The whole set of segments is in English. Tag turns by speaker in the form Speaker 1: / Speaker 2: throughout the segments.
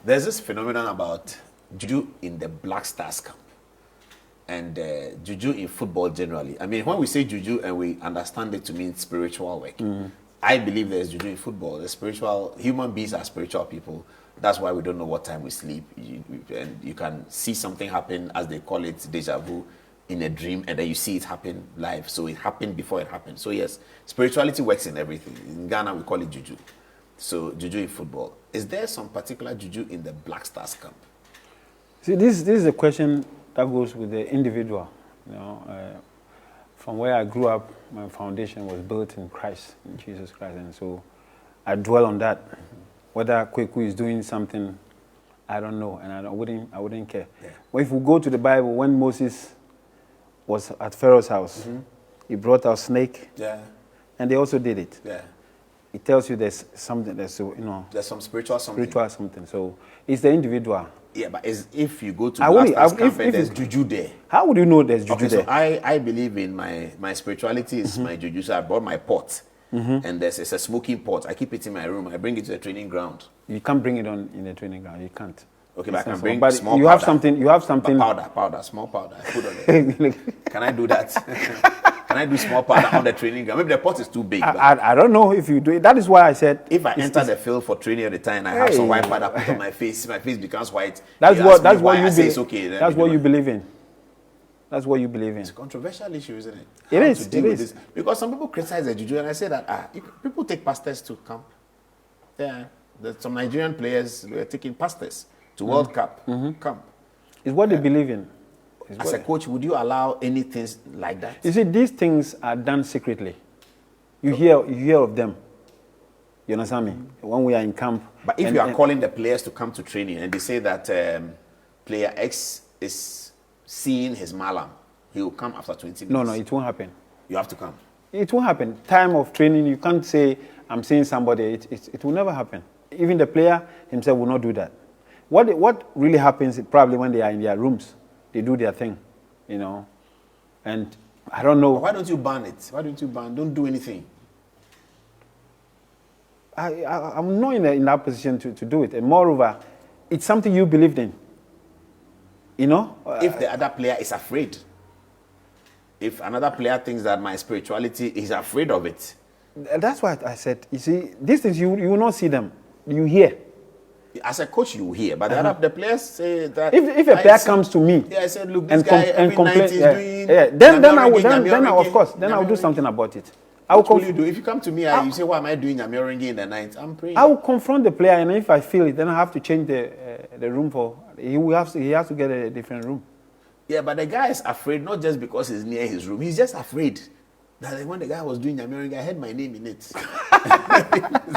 Speaker 1: There's this phenomenon about juju in the blackstars camp and juju in football generally. I mean, when we say juju and we understand it to mean spiritual work, I believe there's juju in football. The spiritual, human beings are spiritual people. That's why we don't know what time we sleep. And you can see something happen, as they call it, deja vu, in a dream, and then you see it happen live. So it happened before it happened. So yes, spirituality works in everything. In Ghana, we call it juju. So juju in football. Is there some particular juju in the Black Stars camp?
Speaker 2: See, this is a question that goes with the individual. You know, from where I grew up, my foundation was built in Christ, in Jesus Christ, and so I dwell on that. Whether Kweku is doing something, I don't know, and I wouldn't care. Yeah. But if we go to the Bible, when Moses was at Pharaoh's house, he brought out snake, and they also did it. Yeah. It tells you there's something, there's some spiritual something. So it's the individual.
Speaker 1: Yeah, but if you go to Black Stars camp and there's juju there.
Speaker 2: How would you know there's juju there?
Speaker 1: So I believe in my spirituality is my juju. So I brought my pot. And it's a smoking pot. I keep it in my room. I bring it to the training ground.
Speaker 2: You can't bring it on in the training ground. You can't.
Speaker 1: Okay, but I can bring small
Speaker 2: powder. You have something.
Speaker 1: Powder, small powder. I put on it. Can I do that? Can I do small powder on the training ground? Maybe the pot is too big.
Speaker 2: I don't know if you do it. That is why I said.
Speaker 1: If I enter the field for training at the time, I have some white powder put on my face becomes white.
Speaker 2: That's what you believe. Okay, that's what you believe in. That's what you believe in.
Speaker 1: It's a controversial issue, isn't it?
Speaker 2: It is.
Speaker 1: Because some people criticize the juju, and I say that people take pastors to camp. Yeah, there's some Nigerian players were taking pastors to World Cup camp.
Speaker 2: It's what they believe in.
Speaker 1: As a coach, would you allow anything like that?
Speaker 2: You see, these things are done secretly. You hear of them. You understand me? When we are in camp.
Speaker 1: But if you are calling the players to come to training and they say that player X is seeing his malam, he will come after 20 minutes.
Speaker 2: No, it won't happen.
Speaker 1: You have to come.
Speaker 2: It won't happen. Time of training, you can't say, I'm seeing somebody. It will never happen. Even the player himself will not do that. What really happens is probably when they are in their rooms, they do their thing, you know. And I don't know.
Speaker 1: But why don't you ban it? Why don't you ban? Don't do anything.
Speaker 2: I'm not in that position to do it. And moreover, it's something you believed in. You know?
Speaker 1: If the other player is afraid, if another player thinks that my spirituality is afraid of it.
Speaker 2: That's why I said, you see, these things, you will not see them. You hear.
Speaker 1: As a coach, you hear. But the players say that...
Speaker 2: If a player comes to me...
Speaker 1: Yeah, I said, look, this guy every night is doing...
Speaker 2: Then I will do something about it.
Speaker 1: What will you do? If you come to me and you say, why am I doing Nyame in the night? I'm praying.
Speaker 2: I will confront the player, and if I feel it, then I have to change the room for... He has to get a different room.
Speaker 1: Yeah, but the guy is afraid, not just because he's near his room. He's just afraid that when the guy was doing Nyame, I had my name in it.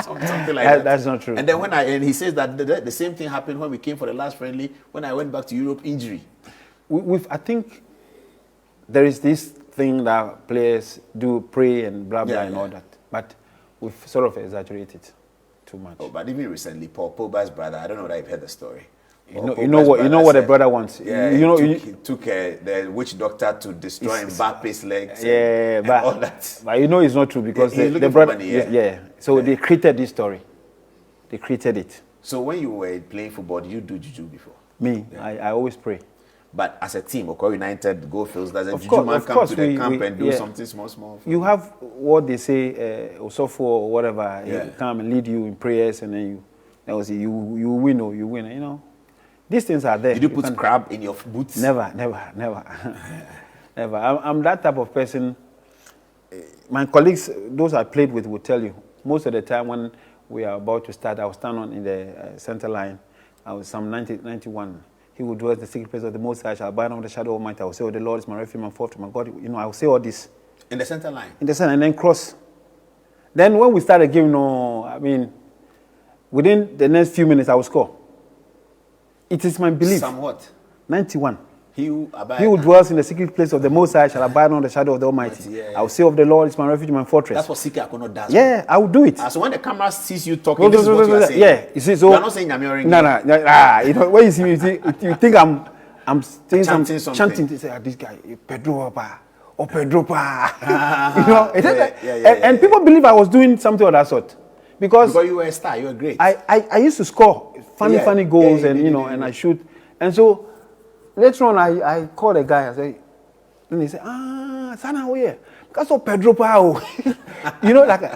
Speaker 1: Something like that.
Speaker 2: That's not true.
Speaker 1: And then he says that the same thing happened when we came for the last friendly, when I went back to Europe, injury.
Speaker 2: I think there is this thing that players do, pray and blah, blah, and all that. But we've sort of exaggerated too much.
Speaker 1: Oh, but even recently, Paul Pogba's brother, I don't know whether you've heard the story.
Speaker 2: You know what a brother wants.
Speaker 1: Yeah, he took the witch doctor to destroy Mbappe's legs.
Speaker 2: Yeah,
Speaker 1: and all that.
Speaker 2: But you know it's not true because the brother. Money, So they created this story. They created it.
Speaker 1: So when you were playing football, did you do juju before?
Speaker 2: Me, I always pray.
Speaker 1: But as a team, Okoro United, Goldfields, does a juju man come to the camp and do something small?
Speaker 2: You have what they say, Osofo or whatever. He come and lead you in prayers, and then you win, you know. These things are there.
Speaker 1: Did you put crab in your boots?
Speaker 2: Never. Never. I'm that type of person. My colleagues, those I played with, will tell you, most of the time when we are about to start, I will stand on in the center line. I was some 91. He will dwell in the secret place of the Most High, shall abide under the shadow of Almighty. I will say, oh, the Lord is my refuge, my fortress, my God. You know, I will say all this.
Speaker 1: In the center line?
Speaker 2: In the center, and then cross. Then when we start again, within the next few minutes, I will score. It is my belief.
Speaker 1: Somewhat.
Speaker 2: 91.
Speaker 1: He who
Speaker 2: dwells in the secret place of the Most High shall abide under the shadow of the Almighty. I will say of the Lord is my refuge, my fortress.
Speaker 1: That's what akonnor does.
Speaker 2: Yeah, I will do it.
Speaker 1: So when the camera sees you talking, this is what you are saying.
Speaker 2: Yeah, you see, so
Speaker 1: you are not saying Nyame.
Speaker 2: No. When you see me, you think I'm saying chanting. They say, this guy, Pedro Pa, or Pedro Pa. And people believe I was doing something of that sort. Because
Speaker 1: you were a star, you were great.
Speaker 2: I used to score funny goals and and I shoot. And so later on I called a guy, I said, and he said, Sana, oh yeah. Because of Pedro Pao.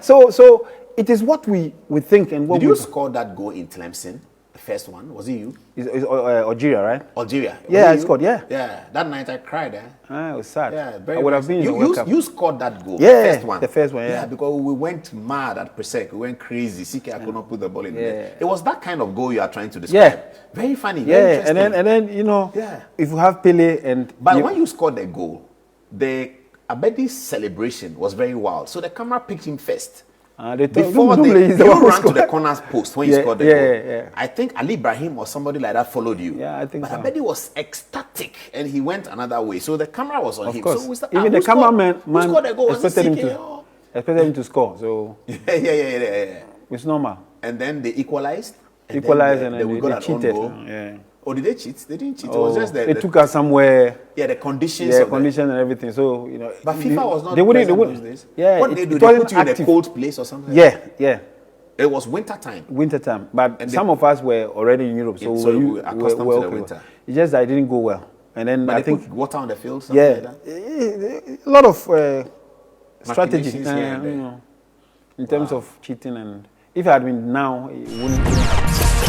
Speaker 2: So it is what we think and what
Speaker 1: Did you score that goal in Tlemcen? The first one, was it you?
Speaker 2: It's Algeria, right?
Speaker 1: Algeria.
Speaker 2: Yeah, I scored, yeah.
Speaker 1: Yeah, that night I cried. It
Speaker 2: was sad.
Speaker 1: Yeah,
Speaker 2: I would have been in the World Cup.
Speaker 1: You scored that goal,
Speaker 2: yeah,
Speaker 1: first one.
Speaker 2: The first one, yeah.
Speaker 1: Yeah, because we went mad at Presec. We went crazy. CK, I could not put the ball in the net.
Speaker 2: Yeah.
Speaker 1: It was that kind of goal you are trying to describe.
Speaker 2: Yeah.
Speaker 1: Very funny, very interesting.
Speaker 2: and then if you have Pele and...
Speaker 1: But when you scored the goal, the Abedi's celebration was very wild. So the camera picked him first. Before you ran to the corner's post when you scored the goal.
Speaker 2: Yeah.
Speaker 1: I think Ali Ibrahim or somebody like that followed you.
Speaker 2: Yeah, I think
Speaker 1: but
Speaker 2: so.
Speaker 1: Abedi was ecstatic and he went another way. So the camera was on
Speaker 2: of
Speaker 1: him.
Speaker 2: Course.
Speaker 1: So
Speaker 2: even the cameraman
Speaker 1: expected
Speaker 2: him to score. So
Speaker 1: yeah.
Speaker 2: It's normal.
Speaker 1: And then they equalized.
Speaker 2: And
Speaker 1: then
Speaker 2: we
Speaker 1: got
Speaker 2: they cheated.
Speaker 1: Yeah. Or did they cheat? They didn't cheat. It was just
Speaker 2: they took us somewhere.
Speaker 1: Yeah, the conditions.
Speaker 2: Yeah, conditions and everything. So
Speaker 1: But FIFA was not.
Speaker 2: They wouldn't. Yeah.
Speaker 1: What they do? They put you in a cold place or something.
Speaker 2: Yeah.
Speaker 1: It was winter time.
Speaker 2: But some of us were already in Europe, so we were
Speaker 1: accustomed to the winter.
Speaker 2: It's just that it didn't go well. And then
Speaker 1: but
Speaker 2: I think
Speaker 1: put water on the field.
Speaker 2: Yeah,
Speaker 1: like that?
Speaker 2: A lot of strategy
Speaker 1: in
Speaker 2: terms of cheating. And if it had been now, it wouldn't happen.